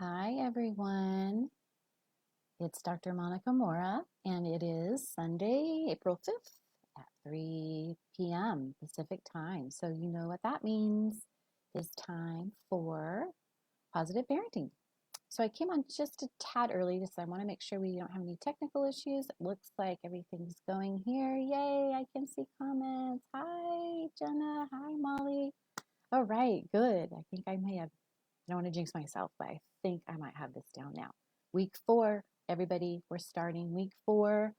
Hi, everyone. It's Dr. Monica Mora, and it is Sunday, April 5th at 3 p.m. Pacific time. So, you know what that means. It's time for positive parenting. So, I came on just a tad early because I want to make sure we don't have any technical issues. It looks like everything's going here. Yay, I can see comments. Hi, Jenna. Hi, Molly. All right, good. I think I may have I don't want to jinx myself, but I think I might have this down now. Week 4, everybody, we're starting week 4.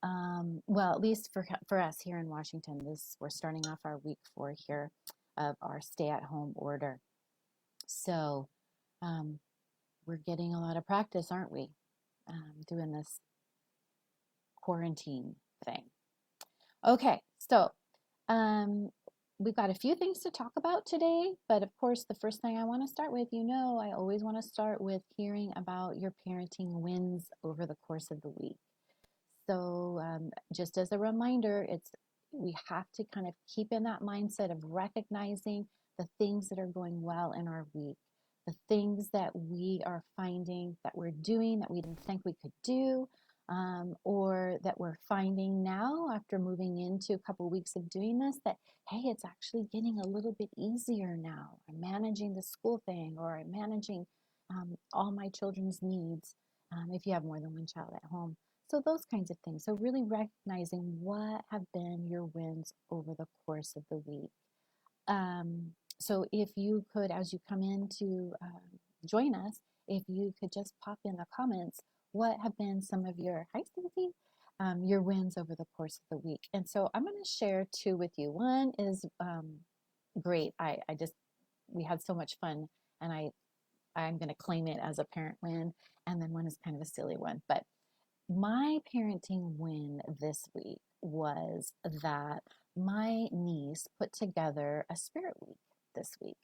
Well, at least for us here in Washington, we're starting off our week 4 here of our stay-at-home order. So um, we're getting a lot of practice, aren't we? Doing this quarantine thing. Okay, so um, we've got a few things to talk about today, but of course, the first thing I want to start with, I always want to start with hearing about your parenting wins over the course of the week. So, just as a reminder, we have to kind of keep in that mindset of recognizing the things that are going well in our week, the things that we are finding that we're doing that we didn't think we could do, or that we're finding now after moving into a couple of weeks of doing this that, hey, it's actually getting a little bit easier now. I'm managing the school thing, or I'm managing all my children's needs if you have more than one child at home. So those kinds of things. So really recognizing what have been your wins over the course of the week. So if you could, as you come in to join us, if you could just pop in the comments, what have been some of hi Cynthia, your wins over the course of the week. And so I'm going to share two with you. One is great. We had so much fun, and I'm going to claim it as a parent win. And then one is kind of a silly one, but my parenting win this week was that my niece put together a spirit week this week.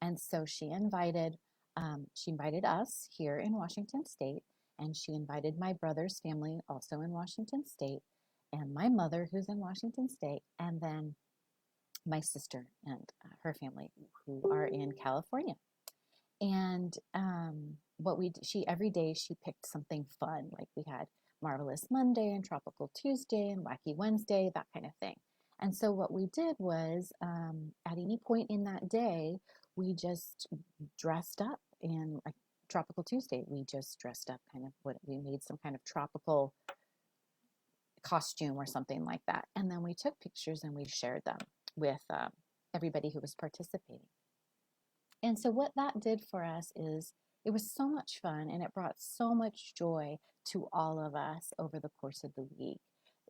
And so she invited us here in Washington State, and she invited my brother's family also in Washington State, and my mother who's in Washington State, and then my sister and her family who are in California. And she every day she picked something fun, like we had Marvelous Monday and Tropical Tuesday and Wacky Wednesday, that kind of thing. And so what we did was, at any point in that day, we just dressed up in, like, Tropical Tuesday. We just dressed up we made some kind of tropical costume or something like that. And then we took pictures and we shared them with everybody who was participating. And so what that did for us is it was so much fun, and it brought so much joy to all of us over the course of the week.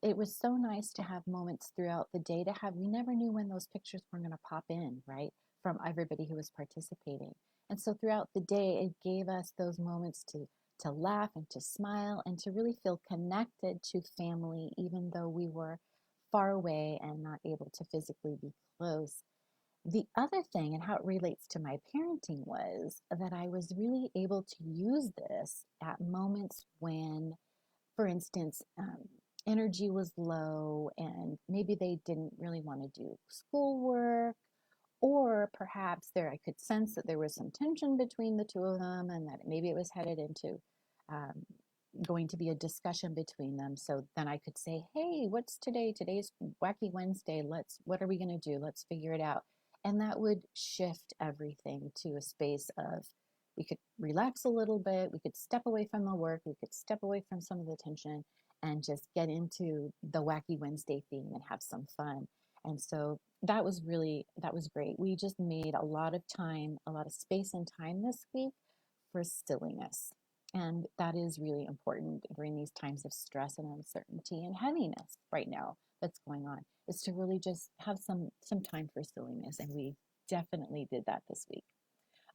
It was so nice to have moments throughout the day we never knew when those pictures were going to pop in, right? From everybody who was participating. And so throughout the day, it gave us those moments to laugh and to smile and to really feel connected to family, even though we were far away and not able to physically be close. The other thing, and how it relates to my parenting, was that I was really able to use this at moments when, for instance, energy was low and maybe they didn't really want to do schoolwork, or perhaps I could sense that there was some tension between the two of them and that maybe it was headed into um, going to be a discussion between them. So then I could say, hey, what's today? Today's Wacky Wednesday. What are we going to do? Let's figure it out. And that would shift everything to a space of, we could relax a little bit. We could step away from the work. We could step away from some of the tension and just get into the Wacky Wednesday theme and have some fun. And so that was great. We just made a lot of time, a lot of space and time this week for silliness. And that is really important during these times of stress and uncertainty and heaviness right now that's going on, is to really just have some time for silliness. And we definitely did that this week.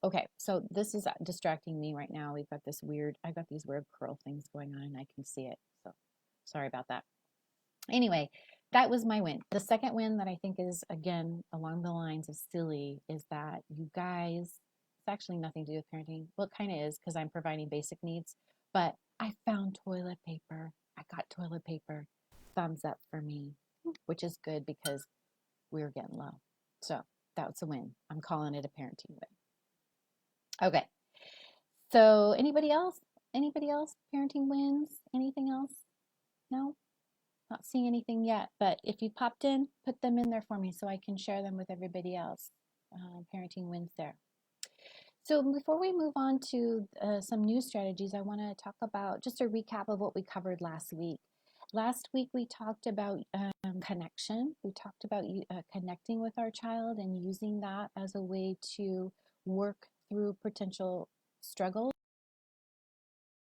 Okay, so this is distracting me right now. I've got these weird curl things going on and I can see it. So sorry about that. Anyway, that was my win. The second win that I think is, again, along the lines of silly, is that you guys, it's actually nothing to do with parenting. Well, it kind of is, because I'm providing basic needs, but I found toilet paper. I got toilet paper. Thumbs up for me, which is good because we were getting low. So that's a win. I'm calling it a parenting win. Okay. So anybody else? Anybody else? Parenting wins? Anything else? No? Not seeing anything yet, but if you popped in, put them in there for me so I can share them with everybody else. Parenting wins there. So before we move on to some new strategies, I want to talk about just a recap of what we covered last week. Last week we talked about connection. We talked about connecting with our child and using that as a way to work through potential struggles.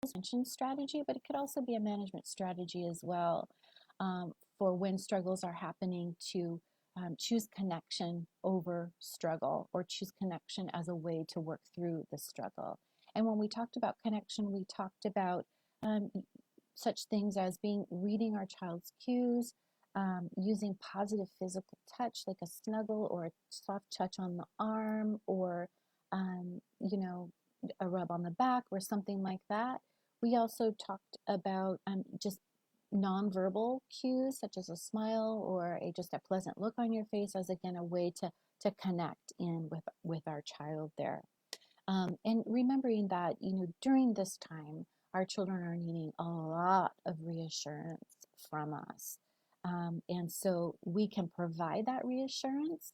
Prevention strategy, but it could also be a management strategy as well, for when struggles are happening, to choose connection over struggle, or choose connection as a way to work through the struggle. And when we talked about connection, we talked about such things as reading our child's cues, using positive physical touch like a snuggle or a soft touch on the arm, or a rub on the back or something like that. We also talked about just nonverbal cues such as a smile or just a pleasant look on your face as, again, a way to connect in with our child there. And remembering that, during this time, our children are needing a lot of reassurance from us. And so we can provide that reassurance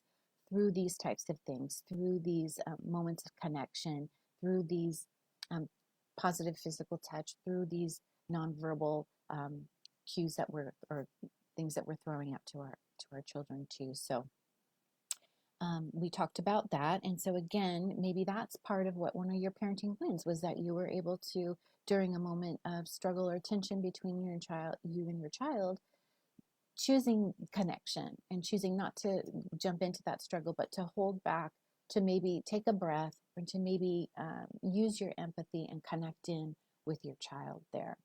through these types of things, through these moments of connection, through these positive physical touch, through these nonverbal cues or things that we're throwing out to our children too. So we talked about that. And so again, maybe that's part of what one of your parenting wins was, that you were able to, during a moment of struggle or tension between you and your child, choosing connection and choosing not to jump into that struggle, but to hold back, to maybe take a breath, or to maybe use your empathy and connect in with your child there.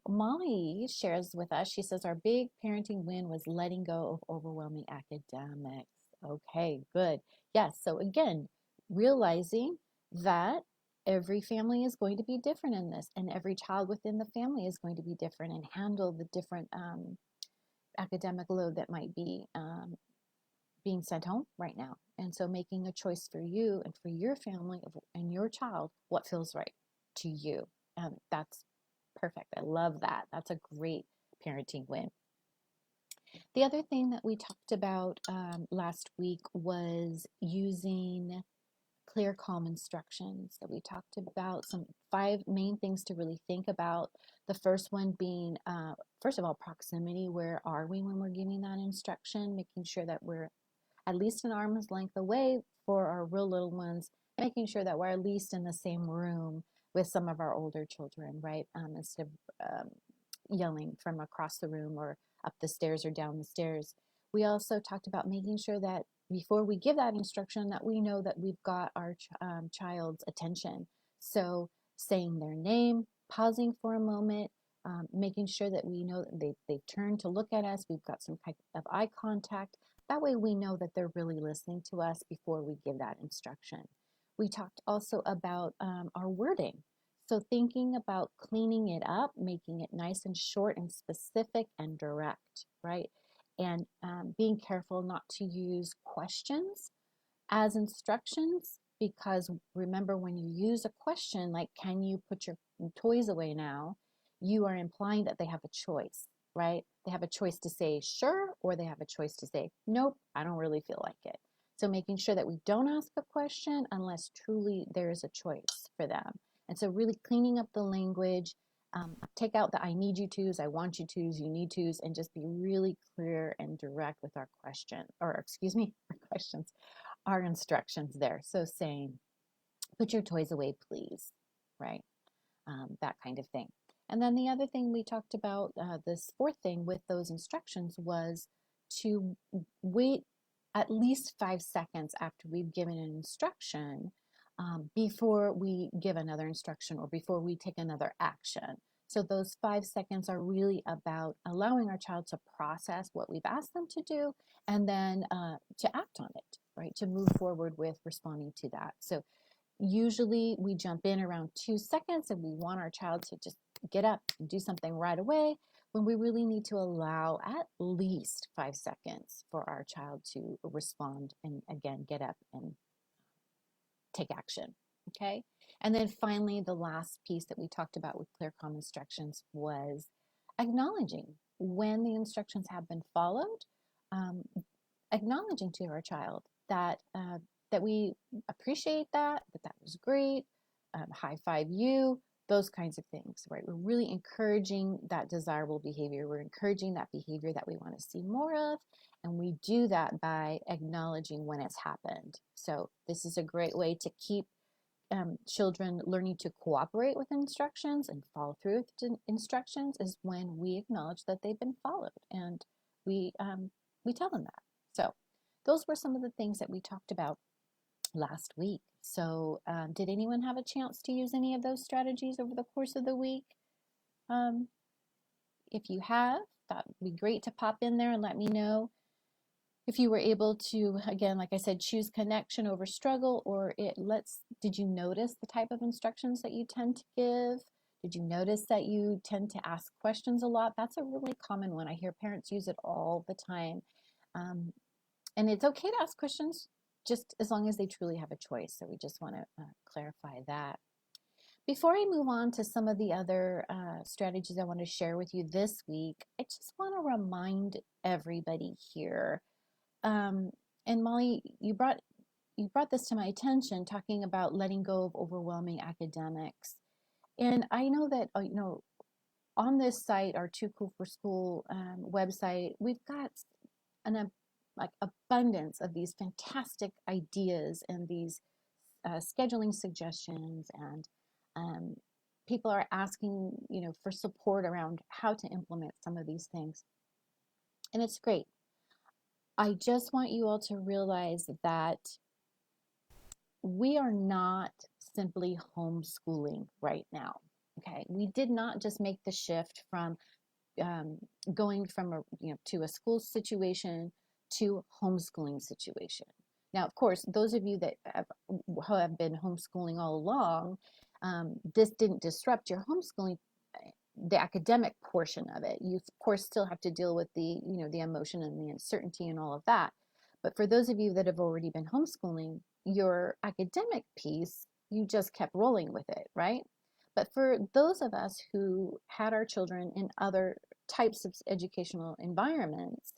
Molly shares with us, she says, our big parenting win was letting go of overwhelming academics. Okay, good. Yes, so again, realizing that every family is going to be different in this, and every child within the family is going to be different and handle the different academic load that might be being sent home right now. And so making a choice for you and for your family and your child, what feels right to you. That's perfect. I love that. That's a great parenting win. The other thing that we talked about last week was using clear, calm instructions. That we talked about some 5 main things to really think about. The first one being, first of all, proximity. Where are we when we're giving that instruction? Making sure that we're at least an arm's length away for our real little ones, making sure that we're at least in the same room with some of our older children, right? Instead of yelling from across the room or up the stairs or down the stairs. We also talked about making sure that before we give that instruction, that we know that we've got our child's attention. So saying their name, pausing for a moment, making sure that we know that they've turned to look at us, we've got some kind of eye contact. That way we know that they're really listening to us before we give that instruction. We talked also about our wording. So thinking about cleaning it up, making it nice and short and specific and direct, right? And being careful not to use questions as instructions, because remember, when you use a question like, can you put your toys away now, you are implying that they have a choice, right? They have a choice to say sure, or they have a choice to say, nope, I don't really feel like it. So making sure that we don't ask a question unless truly there is a choice for them. And so really cleaning up the language, take out the I need you to's, I want you to's, you need to's, and just be really clear and direct with our question, or excuse me, our questions, our instructions there. So saying, put your toys away, please, right? That kind of thing. And then the other thing we talked about, this fourth thing with those instructions, was to wait at least 5 seconds after we've given an instruction before we give another instruction or before we take another action. So those 5 seconds are really about allowing our child to process what we've asked them to do, and then to act on it, right? To move forward with responding to that. So usually we jump in around 2 seconds and we want our child to just get up and do something right away, when we really need to allow at least 5 seconds for our child to respond and, again, get up and take action. Okay. And then finally, the last piece that we talked about with clear, calm instructions was acknowledging when the instructions have been followed, um, acknowledging to our child that that we appreciate that was great, high five you, those kinds of things, right? We're really encouraging that desirable behavior. We're encouraging that behavior that we want to see more of, and we do that by acknowledging when it's happened. So this is a great way to keep children learning to cooperate with instructions and follow through with instructions is when we acknowledge that they've been followed, and we we tell them that. So those were some of the things that we talked about last week. So did anyone have a chance to use any of those strategies over the course of the week? Um, if you have, that would be great to pop in there and let me know. If you were able to, again, like I said, choose connection over struggle, or did you notice the type of instructions that you tend to give? Did you notice that you tend to ask questions a lot? That's a really common one. I hear parents use it all the time. Um, and it's okay to ask questions just as long as they truly have a choice. So we just want to clarify that. Before I move on to some of the other strategies I want to share with you this week, I just want to remind everybody here, um, and Molly, you brought this to my attention, talking about letting go of overwhelming academics. And I know that on this site, our Too Cool for School website, we've got an like abundance of these fantastic ideas and these scheduling suggestions, and people are asking for support around how to implement some of these things, and it's great. I just want you all to realize that we are not simply homeschooling right now. Okay, we did not just make the shift from um, going from to a school situation to homeschooling situation. Now, of course, those of you that have been homeschooling all along, this didn't disrupt your homeschooling, the academic portion of it. You, of course, still have to deal with the emotion and the uncertainty and all of that. But for those of you that have already been homeschooling, your academic piece, you just kept rolling with it, right? But for those of us who had our children in other types of educational environments,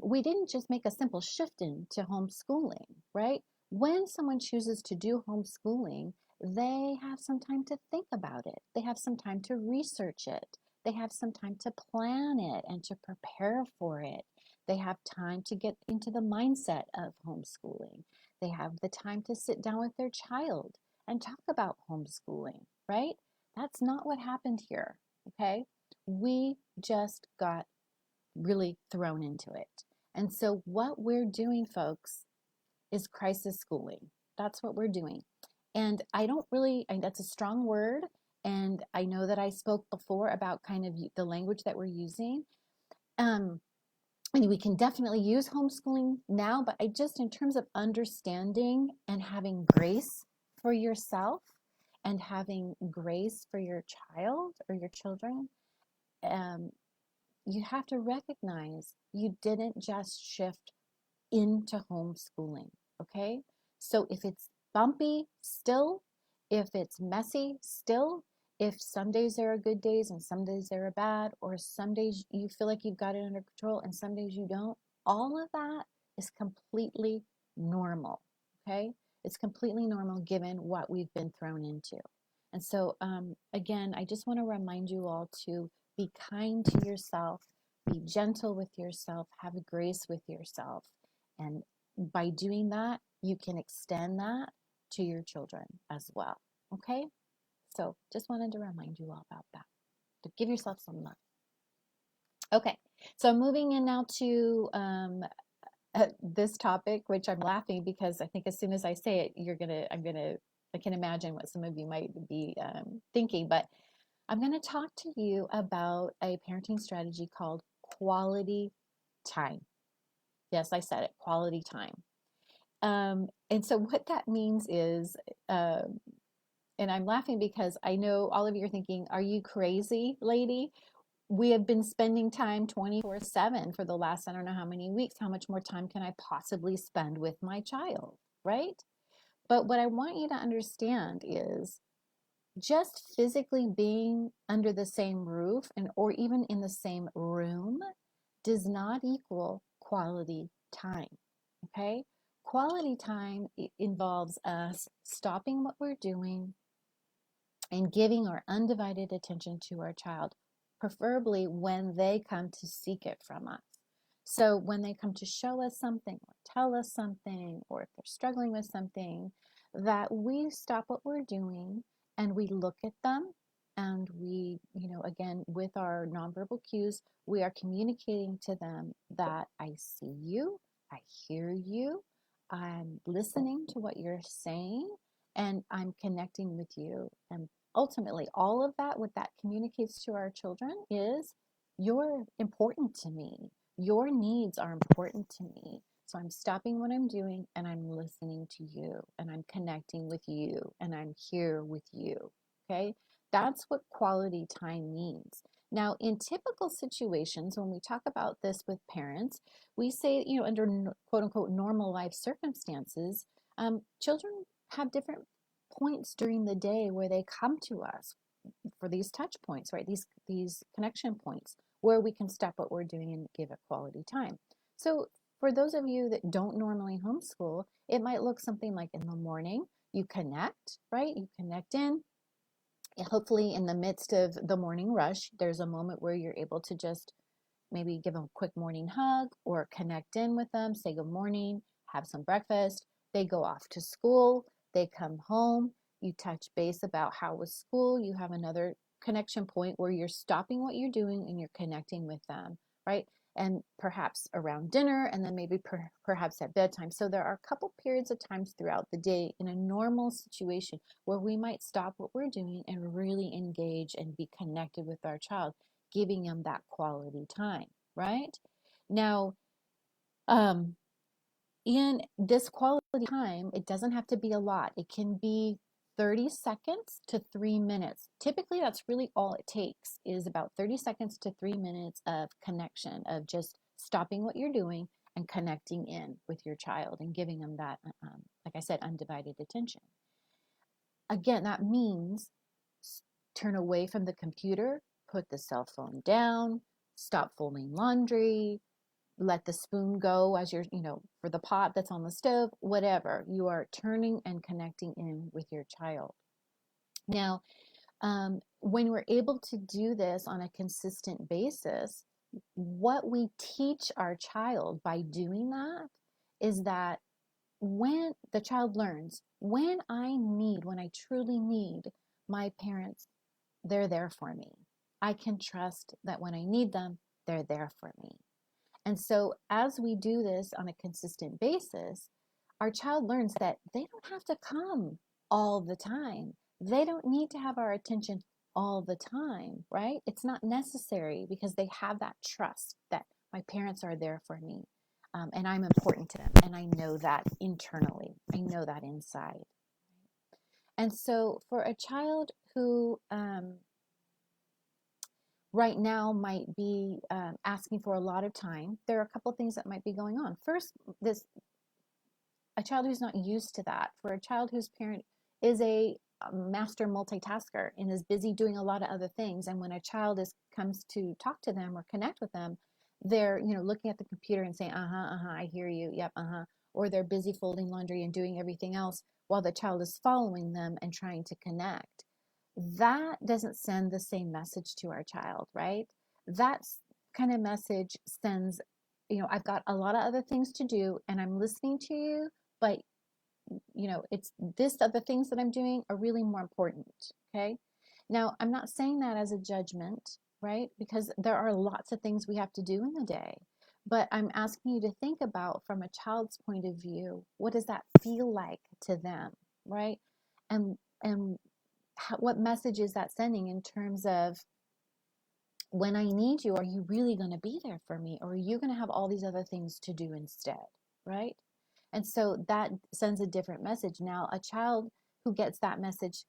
we didn't just make a simple shift into homeschooling, right? When someone chooses to do homeschooling, they have some time to think about it. They have some time to research it. They have some time to plan it and to prepare for it. They have time to get into the mindset of homeschooling. They have the time to sit down with their child and talk about homeschooling, right? That's not what happened here, okay? We just got really thrown into it. And so what we're doing, folks, is crisis schooling. That's what we're doing. And that's a strong word. And I know that I spoke before about kind of the language that we're using. Um, and we can definitely use homeschooling now, but in terms of understanding and having grace for yourself and having grace for your child or your children, um, you have to recognize you didn't just shift into homeschooling, okay? So if it's bumpy still, if it's messy still, if some days there are good days and some days there are bad, or some days you feel like you've got it under control and some days you don't, all of that is completely normal, okay? It's completely normal given what we've been thrown into. And so, again, I just want to remind you all to be kind to yourself, be gentle with yourself, have grace with yourself. And by doing that, you can extend that to your children as well. Okay? So just wanted to remind you all about that. To give yourself some love. Okay, so moving in now to this topic, which I'm laughing because I think as soon as I say it, I can imagine what some of you might be thinking, but I'm going to talk to you about a parenting strategy called quality time. Yes, I said it, quality time. And so what that means is, and I'm laughing because I know all of you are thinking, are you crazy, lady? We have been spending time 24/7 for the last, I don't know how many weeks. How much more time can I possibly spend with my child, right? But what I want you to understand is just physically being under the same roof and or even in the same room does not equal quality time. Okay? Quality time involves us stopping what we're doing and giving our undivided attention to our child, preferably when they come to seek it from us. So when they come to show us something or tell us something, or if they're struggling with something, that we stop what we're doing and we look at them and we, again, with our nonverbal cues, we are communicating to them that I see you, I hear you, I'm listening to what you're saying, and I'm connecting with you. And ultimately, all of that, what that communicates to our children is, you're important to me. Your needs are important to me. So I'm stopping what I'm doing and I'm listening to you and I'm connecting with you and I'm here with you. Okay? That's what quality time means. Now, in typical situations, when we talk about this with parents, we say, under quote unquote normal life circumstances, children have different points during the day where they come to us for these touch points, right? These connection points where we can stop what we're doing and give it quality time. So for those of you that don't normally homeschool, it might look something like in the morning, you connect, right? You connect in. Hopefully in the midst of the morning rush, there's a moment where you're able to just maybe give them a quick morning hug or connect in with them, say good morning, have some breakfast. They go off to school, they come home, you touch base about how was school, you have another connection point where you're stopping what you're doing and you're connecting with them, right? And perhaps around dinner, and then maybe perhaps at bedtime. So there are a couple periods of times throughout the day in a normal situation where we might stop what we're doing and really engage and be connected with our child, giving them that quality time, right? Now, um, in this quality time, it doesn't have to be a lot. It can be 30 seconds to 3 minutes. Typically, that's really all it takes, is about 30 seconds to 3 minutes of connection, of just stopping what you're doing and connecting in with your child and giving them that, like I said, undivided attention. Again, that means turn away from the computer, put the cell phone down, stop folding laundry, let the spoon go as you're, for the pot that's on the stove, whatever. You are turning and connecting in with your child. Now, when we're able to do this on a consistent basis, what we teach our child by doing that is that when the child learns, when I truly need my parents, they're there for me. I can trust that when I need them, they're there for me. And so as we do this on a consistent basis, our child learns that they don't have to come all the time. They don't need to have our attention all the time, right? It's not necessary because they have that trust that my parents are there for me, and I'm important to them. And I know that internally, I know that inside. And so for a child who right now might be asking for a lot of time, there are a couple things that might be going on. First, a child who's not used to that, for a child whose parent is a master multitasker and is busy doing a lot of other things, and when a child comes to talk to them or connect with them, they're looking at the computer and saying, I hear you, yep, or they're busy folding laundry and doing everything else while the child is following them and trying to connect. That doesn't send the same message to our child, right? That kind of message sends, I've got a lot of other things to do and I'm listening to you, but it's this other things that I'm doing are really more important. Okay. Now, I'm not saying that as a judgment, right? Because there are lots of things we have to do in the day. But I'm asking you to think about, from a child's point of view, what does that feel like to them, right? And what message is that sending in terms of, when I need you, are you really going to be there for me? Or are you going to have all these other things to do instead, right? And so that sends a different message. Now, a child who gets that message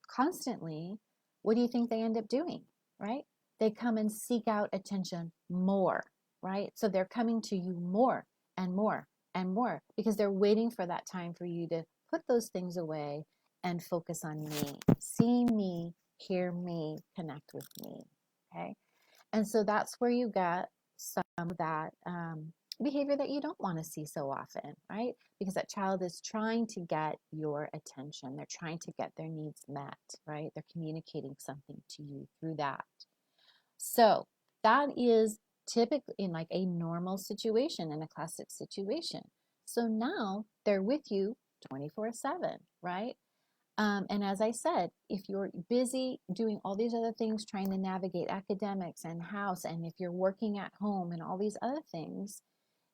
constantly, what do you think they end up doing, right? They come and seek out attention more, right? So they're coming to you more and more and more because they're waiting for that time for you to put those things away and focus on me, see me, hear me, connect with me. Okay. And so that's where you get some of that behavior that you don't want to see so often, right? Because that child is trying to get your attention. They're trying to get their needs met, right? They're communicating something to you through that. So that is typically in like a normal situation, in a classic situation. So now they're with you 24/7, right? And as I said, if you're busy doing all these other things, trying to navigate academics and house, and if you're working at home and all these other things,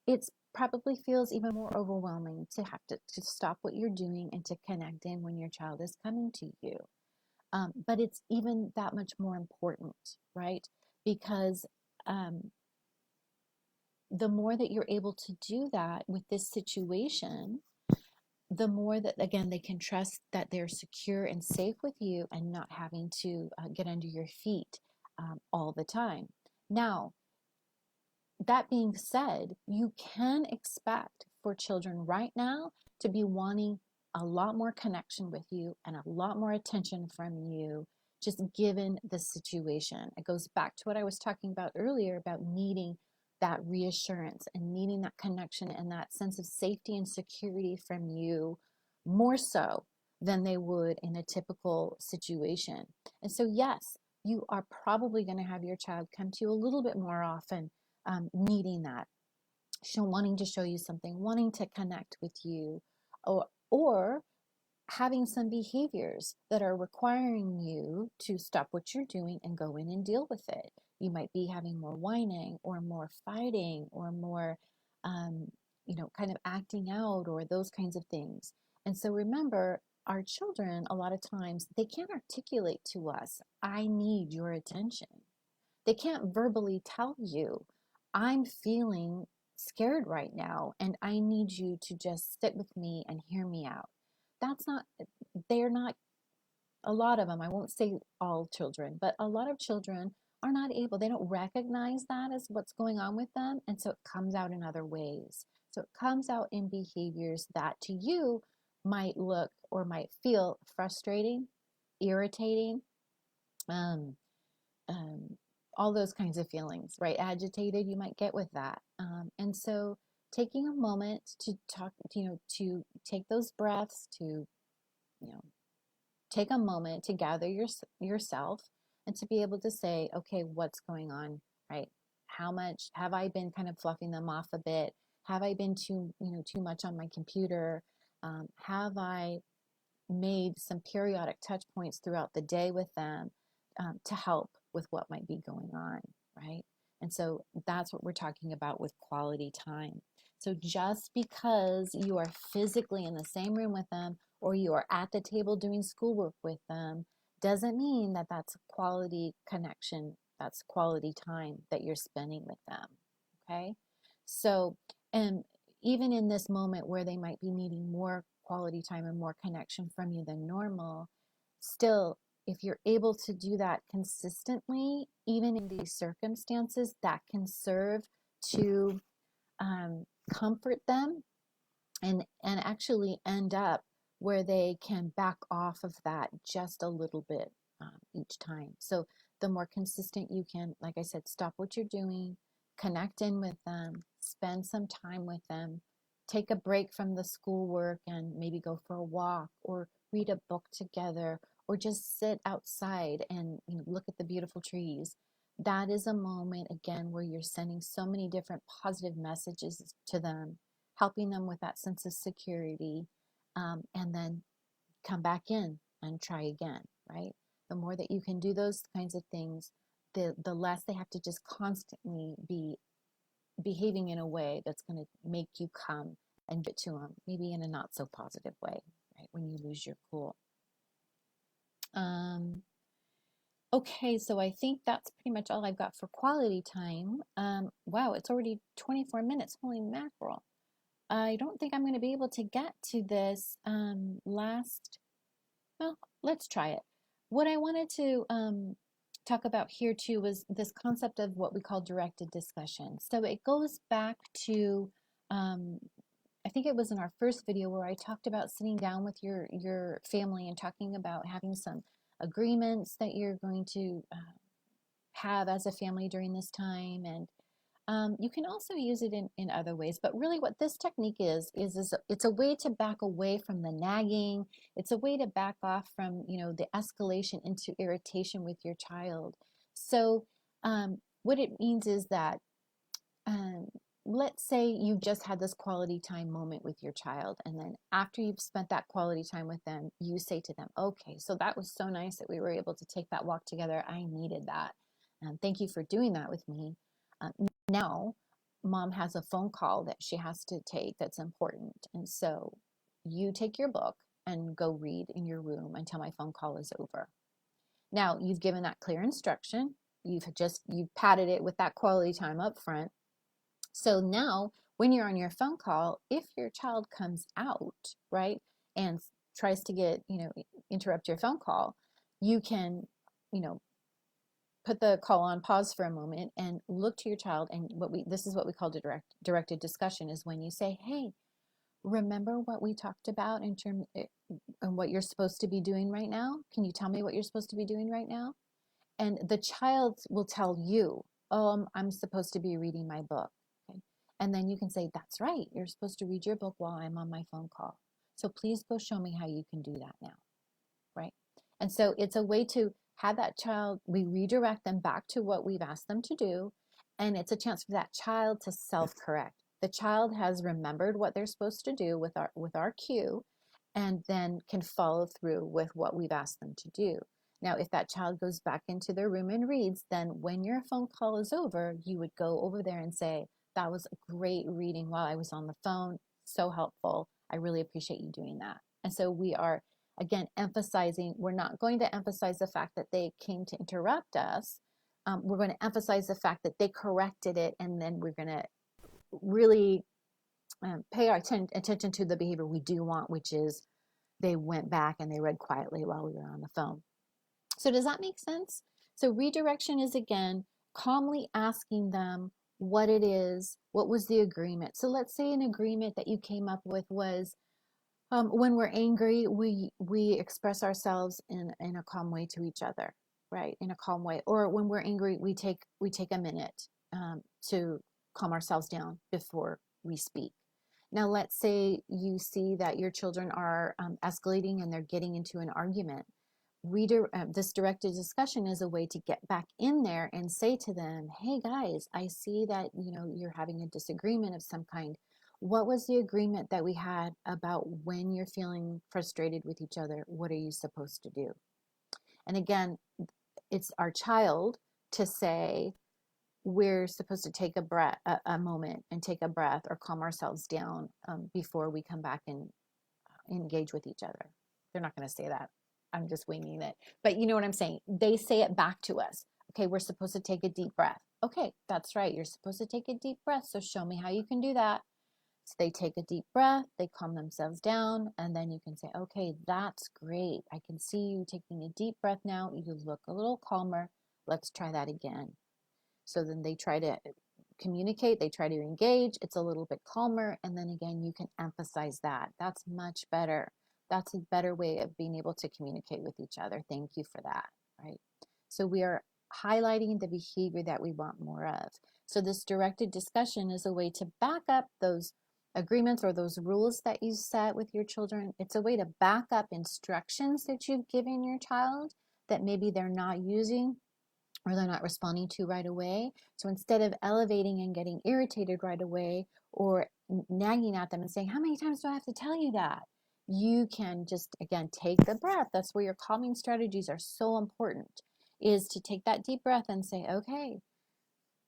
it probably feels even more overwhelming to have to stop what you're doing and to connect in when your child is coming to you. But it's even that much more important, right? Because um, the more that you're able to do that with this situation, the more that, again, they can trust that they're secure and safe with you and not having to get under your feet all the time. Now, that being said, you can expect for children right now to be wanting a lot more connection with you and a lot more attention from you, just given the situation. It goes back to what I was talking about earlier about needing that reassurance and needing that connection and that sense of safety and security from you more so than they would in a typical situation. And so, yes, you are probably going to have your child come to you a little bit more often, needing that, wanting to show you something, wanting to connect with you, or having some behaviors that are requiring you to stop what you're doing and go in and deal with it. You might be having more whining or more fighting or more, um, kind of acting out or those kinds of things. And so remember, our children, a lot of times, they can't articulate to us, I need your attention. They can't verbally tell you, I'm feeling scared right now and I need you to just sit with me and hear me out. That's not, they're not, a lot of them, I won't say all children, but a lot of children are not able, they don't recognize that as what's going on with them. And so it comes out in other ways. So it comes out in behaviors that to you might look or might feel frustrating, irritating, um, um, all those kinds of feelings, right? Agitated, you might get with that. And so taking a moment to talk, to take those breaths, to, take a moment to gather yourself and to be able to say, okay, what's going on, right? How much have I been kind of fluffing them off a bit? Have I been too much on my computer? Have I made some periodic touch points throughout the day with them to help with what might be going on, right? And so that's what we're talking about with quality time. So just because you are physically in the same room with them or you are at the table doing schoolwork with them doesn't mean that that's quality connection, that's quality time that you're spending with them, okay? So, and even in this moment where they might be needing more quality time and more connection from you than normal, still, if you're able to do that consistently, even in these circumstances, that can serve to comfort them and actually end up where they can back off of that just a little bit each time. So the more consistent you can, like I said, stop what you're doing, connect in with them, spend some time with them, take a break from the schoolwork and maybe go for a walk or read a book together or just sit outside and look at the beautiful trees. That is a moment, again, where you're sending so many different positive messages to them, helping them with that sense of security, and then come back in and try again, right? The more that you can do those kinds of things, the less they have to just constantly be behaving in a way that's going to make you come and get to them, maybe in a not so positive way, right? When you lose your cool. Okay, so I think that's pretty much all I've got for quality time. Wow, it's already 24 minutes. Holy mackerel. I don't think I'm going to be able to get to this well, let's try it. What I wanted to talk about here too was this concept of what we call directed discussion. So it goes back to um, I think it was in our first video where I talked about sitting down with your family and talking about having some agreements that you're going to have as a family during this time. And you can also use it in other ways, but really what this technique is it's a way to back away from the nagging. It's a way to back off from, the escalation into irritation with your child. So what it means is that um, let's say you just had this quality time moment with your child, and then after you've spent that quality time with them, you say to them, okay, so that was so nice that we were able to take that walk together. I needed that. Thank you for doing that with me. Um, Now, mom has a phone call that she has to take that's important. And so you take your book and go read in your room until my phone call is over. Now, you've given that clear instruction. You've padded it with that quality time up front. So now, when you're on your phone call, if your child comes out, right, and tries to interrupt your phone call, you can, you know, put the call on pause for a moment and look to your child. And this is what we call directed discussion, is when you say, hey, remember what we talked about and what you're supposed to be doing right now? Can you tell me what you're supposed to be doing right now? And the child will tell you, oh, I'm supposed to be reading my book. Okay. And then you can say, that's right. You're supposed to read your book while I'm on my phone call. So please go show me how you can do that now. Right. And so it's a way to have that child, we redirect them back to what we've asked them to do. And it's a chance for that child to self-correct. The child has remembered what they're supposed to do with our cue, and then can follow through with what we've asked them to do. Now, if that child goes back into their room and reads, then when your phone call is over, you would go over there and say, that was a great reading while I was on the phone. So helpful. I really appreciate you doing that. And so we are, again, emphasizing, we're not going to emphasize the fact that they came to interrupt us. We're going to emphasize the fact that they corrected it, and then we're going to really pay our attention to the behavior we do want, which is they went back and they read quietly while we were on the phone. So does that make sense? So redirection is, again, calmly asking them what it is, what was the agreement. So let's say an agreement that you came up with was, when we're angry, we express ourselves in a calm way to each other, right? In a calm way. Or when we're angry, we take a minute to calm ourselves down before we speak. Now, let's say you see that your children are escalating and they're getting into an argument. This directed discussion is a way to get back in there and say to them, hey guys, I see that you're having a disagreement of some kind. What was the agreement that we had about when you're feeling frustrated with each other? What are you supposed to do? And again, it's our child to say, we're supposed to take a moment and take a breath or calm ourselves down before we come back and engage with each other. They're not going to say that. I'm just winging it. But you know what I'm saying? They say it back to us. Okay, we're supposed to take a deep breath. Okay, that's right. You're supposed to take a deep breath. So show me how you can do that. So they take a deep breath, they calm themselves down, and then you can say, okay, that's great. I can see you taking a deep breath now. You look a little calmer. Let's try that again. So then they try to communicate, they try to engage. It's a little bit calmer. And then again, you can emphasize that. That's much better. That's a better way of being able to communicate with each other. Thank you for that, right? So we are highlighting the behavior that we want more of. So this directed discussion is a way to back up those agreements or those rules that you set with your children. It's a way to back up instructions that you've given your child that maybe they're not using or they're not responding to right away. So instead of elevating and getting irritated right away or nagging at them and saying, how many times do I have to tell you that? You can just, again, take the breath. That's where your calming strategies are so important, is to take that deep breath and say, okay,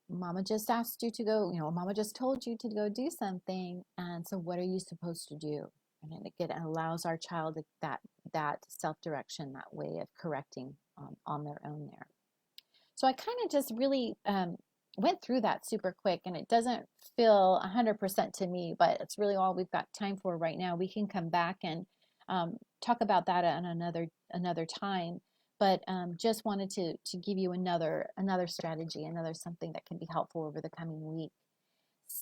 mama just asked you to go, mama just told you to go do something. And so what are you supposed to do? And then it allows our child that self-direction, that way of correcting on their own there. So I kind of just really went through that super quick, and it doesn't feel 100% to me, but it's really all we've got time for right now. We can come back and talk about that at another time. But just wanted to give you another strategy, another something that can be helpful over the coming week.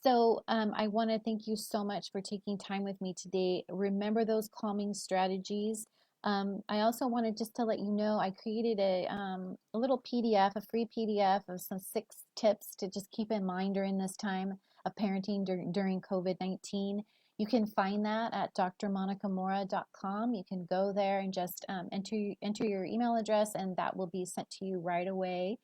I want to thank you so much for taking time with me today. Remember those calming strategies. I also wanted just to let you know I created a little PDF, a free PDF of some 6 tips to just keep in mind during this time of parenting during COVID-19. You can find that at drmonicamora.com. You can go there and just enter your email address, and that will be sent to you right away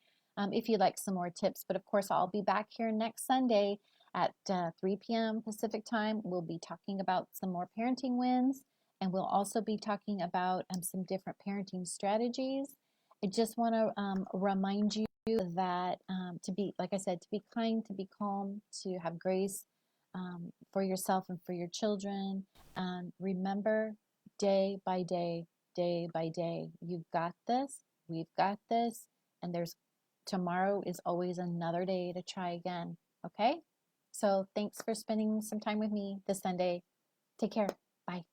if you'd like some more tips. But of course, I'll be back here next Sunday at 3 p.m. Pacific time. We'll be talking about some more parenting wins, and we'll also be talking about some different parenting strategies. I just want to remind you that to be, like I said, to be kind, to be calm, to have grace for yourself and for your children. Remember, day by day, you've got this, we've got this, and there's tomorrow is always another day to try again. Okay? So thanks for spending some time with me this Sunday. Take care. Bye.